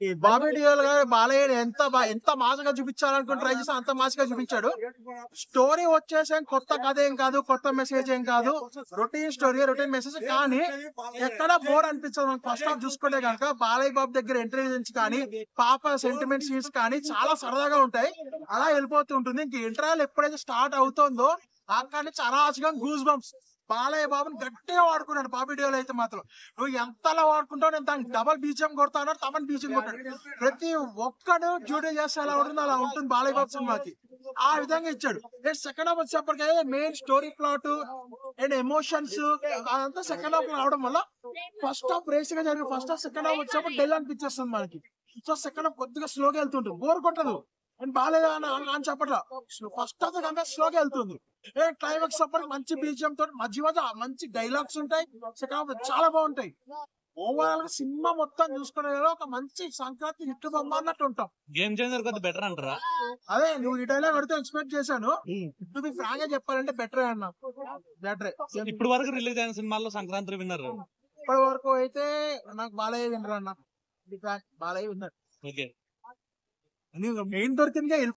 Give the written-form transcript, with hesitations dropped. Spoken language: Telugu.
ఈ బాబీ డియోల్ గారు బాలయ్య ఎంత మాసగా చూపించాలనుకుని ట్రై చేస్తే అంత మాసగా చూపించాడు. స్టోరీ వచ్చేసి కొత్త కథ ఏం కాదు, కొత్త మెసేజ్ ఏం కాదు, రొటీన్ స్టోరీ, రొటీన్ మెసేజ్. కానీ ఎక్కడ బోర్ అనిపించదు. ఫస్ట్ హాఫ్ చూసుకుంటే కనుక బాలయ్య బాబు దగ్గర ఇంటెలిజెన్స్ కానీ, పాప సెంటిమెంట్ సీన్స్ కానీ చాలా సరదాగా ఉంటాయి. అలా వెళ్ళిపోతూ ఉంటుంది. ఇంక ఇంటర్వెల్ ఎప్పుడైతే స్టార్ట్ అవుతుందో అక్కడి నుంచి అరాచకం, గూస్ బంప్స్. బాలయ్య బాబుని గట్టిగా వాడుకున్నాడు బాబీ డియోల్ అయితే మాత్రం. నువ్వు ఎంతలా వాడుకుంటావు, నేను దానికి డబల్ బీజియం కొడతాను, తమన్ బీజియం కొట్టాడు. ప్రతి ఒక్కడు డ్యూటీ చేస్తే ఎలా ఉంటుంది అలా ఉంటుంది బాలయ్య బాబు సినిమాకి. ఆ విధంగా ఇచ్చాడు. సెకండ్ హాఫ్ వచ్చేప్పటికే main story plot and emotions అదంతా సెకండ్ హాఫ్ రావడం వల్ల ఫస్ట్ హాఫ్ రేస్ గా జరిగింది. ఫస్ట్ హాఫ్ సెకండ్ హాఫ్ వచ్చేప్పుడు డెల్ అనిపించేస్తుంది మనకి. సో సెకండ్ హాఫ్ కొద్దిగా స్లోగా వెళ్తుంటుంది, బోర్ కొట్టదు. అండ్ బాలేదు అని చెప్పట్లా, ఫస్ట్ హాఫ్ కంటే స్లోగా వెళ్తుంది. క్లైమాక్స్ అప్పటికి మంచి బీజియం తోటి మధ్య మధ్య మంచి డైలాగ్స్ ఉంటాయి. సెకండ్ హాఫ్ చాలా బాగుంటాయి. ఓవరాల్ గా సినిమా మొత్తం చూసుకునే ఒక మంచి సంక్రాంతి హిట్ బొమ్మ అన్నట్టు ఉంటాం. గేమ్ చేంజర్ కొద్ది బెటర్ అంటారా? అదే నువ్వు ఈ డైలాగ్ అడితే ఎక్స్పెక్ట్ చేశాను. టు బి ఫ్రాంక్ గా చెప్పాలంటే బెటరే అన్నా. బెటరే. ఇప్పటి వరకు రిలీజ్ అయిన సినిమాల్లో సంక్రాంతి విన్నర్ ఇప్పటి వరకు అయితే నాకు బాలయ్య విన్నర్ అన్న. బాలయ్య విన్నర్. ఓకే. మెయిన్ దొరికిందిగా